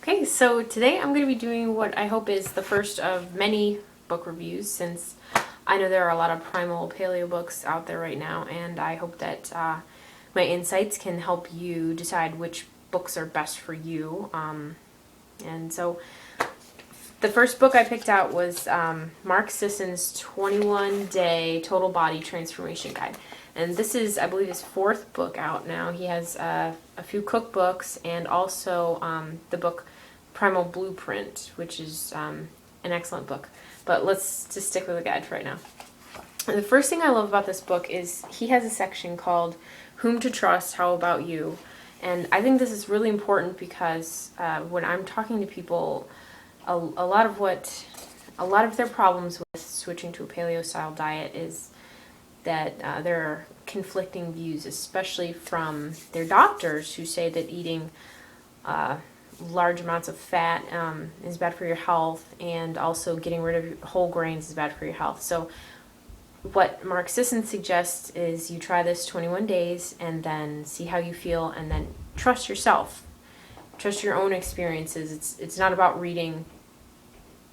Okay, so today I'm going to be doing what I hope is the first of many book reviews, since I know there are a lot of primal paleo books out there right now, and I hope that my insights can help you decide which books are best for you. And so the first book I picked out was Mark Sisson's 21-Day Total Body Transformation Guide. And this is, I believe, his fourth book out now. He has a few cookbooks and also the book Primal Blueprint, which is an excellent book. But let's just stick with the guide for right now. And the first thing I love about this book is he has a section called Whom to Trust, How About You? And I think this is really important because when I'm talking to people, a lot of their problems with switching to a paleo-style diet is that there are conflicting views, especially from their doctors, who say that eating large amounts of fat is bad for your health, and also getting rid of whole grains is bad for your health. So what Mark Sisson suggests is you try this 21 days and then see how you feel, and then trust yourself. Trust your own experiences. It's not about reading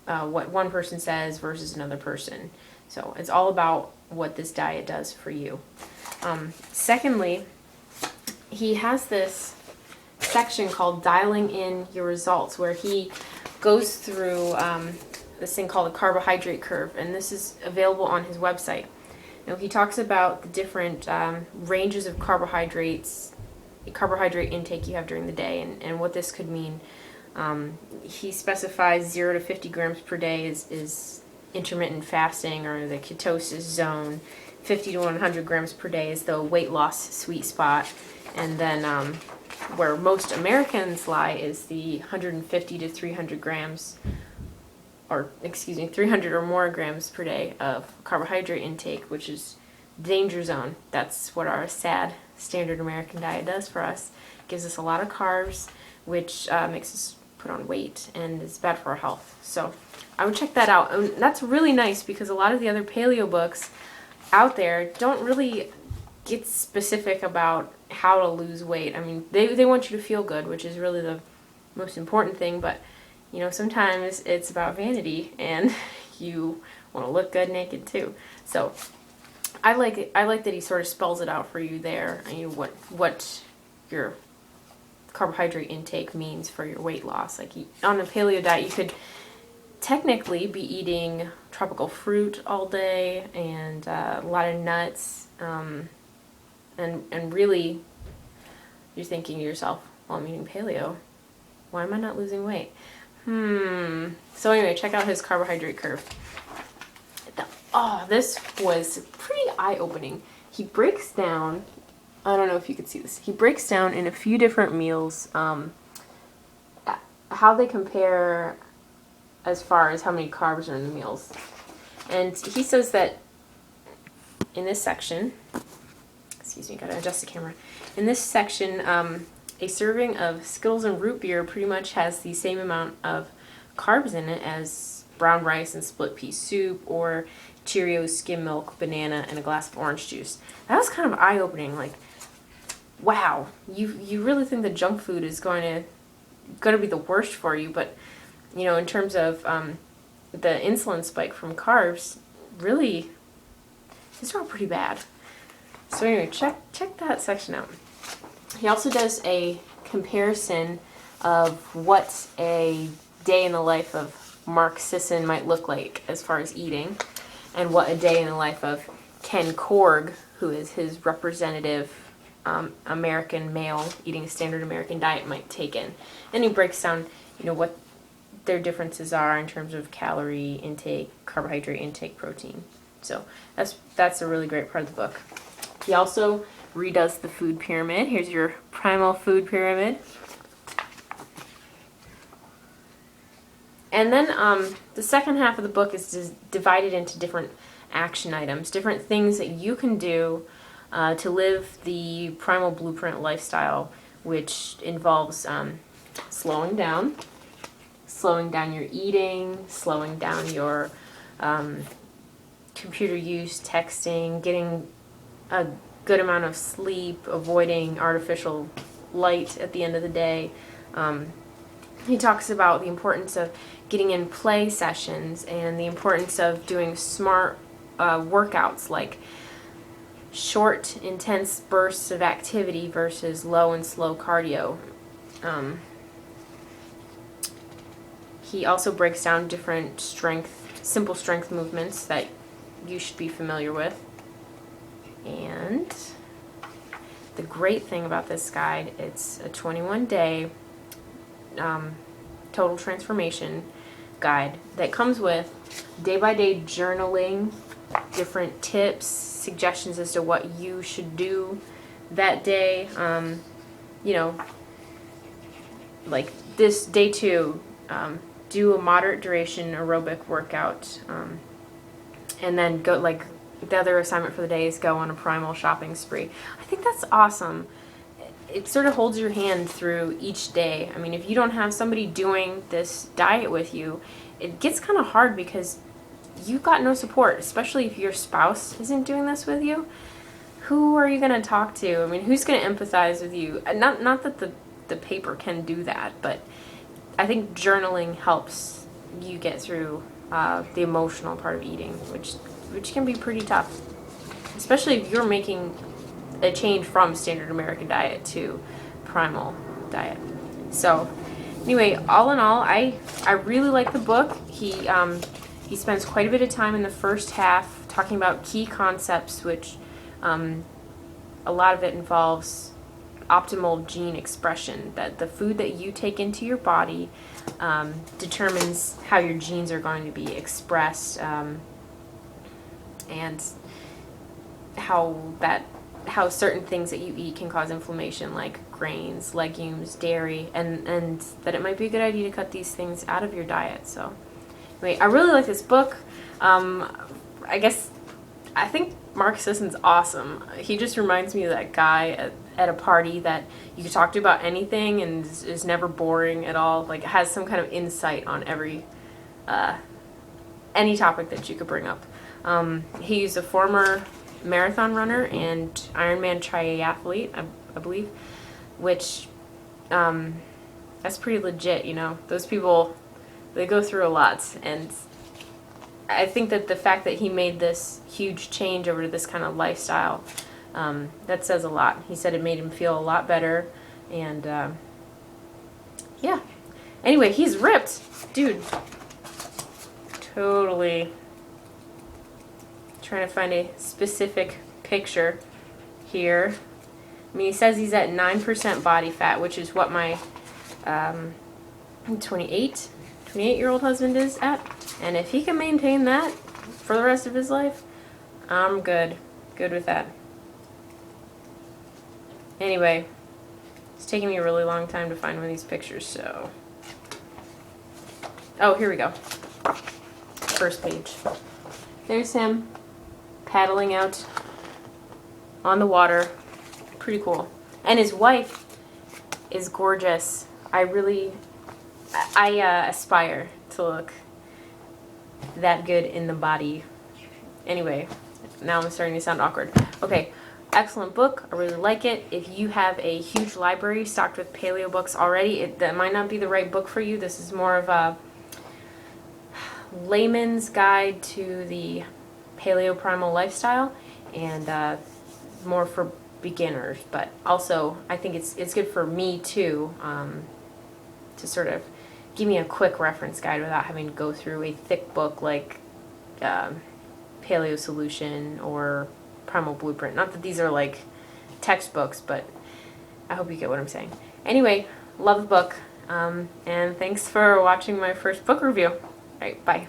what one person says versus another person. So it's all about what this diet does for you. Secondly, he has this section called Dialing In Your Results, where he goes through this thing called the carbohydrate curve, and this is available on his website. He talks about the different ranges of carbohydrate intake you have during the day, and what this could mean. He specifies 0 to 50 grams per day is intermittent fasting, or the ketosis zone. 50 to 100 grams per day is the weight loss sweet spot. And then where most Americans lie is the 150 to 300 grams, 300 or more grams per day of carbohydrate intake, which is danger zone. That's what our sad standard American diet does for us. It gives us a lot of carbs, which makes us put on weight and is bad for our health. So I would check that out. And that's really nice because a lot of the other paleo books out there don't really get specific about how to lose weight. I mean, they want you to feel good, which is really the most important thing, but sometimes it's about vanity, and you want to look good naked too. So I like it. I like that he sort of spells it out for you there, and what your carbohydrate intake means for your weight loss. Like on a paleo diet, you could technically be eating tropical fruit all day and a lot of nuts, and really you're thinking to yourself, well, I'm eating paleo, why am I not losing weight? So anyway, check out his carbohydrate curve. This was pretty eye-opening. He breaks down, I don't know if you could see this, he breaks down in a few different meals how they compare as far as how many carbs are in the meals. And he says that in this section, gotta adjust the camera. In this section, a serving of Skittles and root beer pretty much has the same amount of carbs in it as brown rice and split pea soup, or Cheerios, skim milk, banana, and a glass of orange juice. That was kind of eye-opening. Like, wow, you really think that junk food is going to be the worst for you, but in terms of the insulin spike from carbs, really, it's not pretty bad. So anyway, check that section out. He also does a comparison of what a day in the life of Mark Sisson might look like as far as eating, and what a day in the life of Ken Korg, who is his representative American male eating a standard American diet, might take in. And he breaks down, what their differences are in terms of calorie intake, carbohydrate intake, protein. So that's a really great part of the book. He also redoes the food pyramid. Here's your primal food pyramid. And then the second half of the book is divided into different action items, different things that you can do to live the primal blueprint lifestyle, which involves slowing down your eating, slowing down your computer use, texting, getting a good amount of sleep, avoiding artificial light at the end of the day, He talks about the importance of getting in play sessions and the importance of doing smart workouts, like short, intense bursts of activity versus low and slow cardio. He also breaks down different simple strength movements that you should be familiar with. And the great thing about this guide, it's a 21-day total transformation guide that comes with day-by-day journaling, different tips, suggestions as to what you should do that day. You know, like this day 2, do a moderate duration aerobic workout, and then go, like, the other assignment for the day is go on a primal shopping spree. I think that's awesome. It sort of holds your hand through each day. I mean, if you don't have somebody doing this diet with you, it gets kind of hard because you've got no support, especially if your spouse isn't doing this with you. Who are you going to talk to? I mean, who's going to empathize with you? Not that the paper can do that, but I think journaling helps you get through the emotional part of eating, which can be pretty tough, especially if you're making a change from standard American diet to primal diet. So anyway, all in all, I really like the book. He spends quite a bit of time in the first half talking about key concepts, which a lot of it involves optimal gene expression, that the food that you take into your body determines how your genes are going to be expressed, and how certain things that you eat can cause inflammation, like grains, legumes, dairy, and that it might be a good idea to cut these things out of your diet. So anyway, I really like this book. I think Mark Sisson's awesome. He just reminds me of that guy at a party that you can talk to about anything and is never boring at all. Like, has some kind of insight on any topic that you could bring up. He's a former marathon runner and Ironman triathlete, I believe, which that's pretty legit, you know. Those people, they go through a lot, and I think that the fact that he made this huge change over to this kind of lifestyle, that says a lot. He said it made him feel a lot better, and yeah. Anyway, he's ripped, dude. Totally trying to find a specific picture here. I mean, he says he's at 9% body fat, which is what my 28-year-old husband is at. And if he can maintain that for the rest of his life, I'm good. Good with that. Anyway, it's taking me a really long time to find one of these pictures, so... Oh, here we go. First page. There's him paddling out on the water. Pretty cool. And his wife is gorgeous. I aspire to look that good in the body. Anyway, now I'm starting to sound awkward. Okay, excellent book. I really like it. If you have a huge library stocked with paleo books already, that might not be the right book for you. This is more of a layman's guide to the paleo primal lifestyle, and more for beginners. But also, I think it's good for me too, to sort of give me a quick reference guide without having to go through a thick book like Paleo Solution or Primal Blueprint. Not that these are like textbooks, but I hope you get what I'm saying. Anyway, love the book, and thanks for watching my first book review. All right, bye.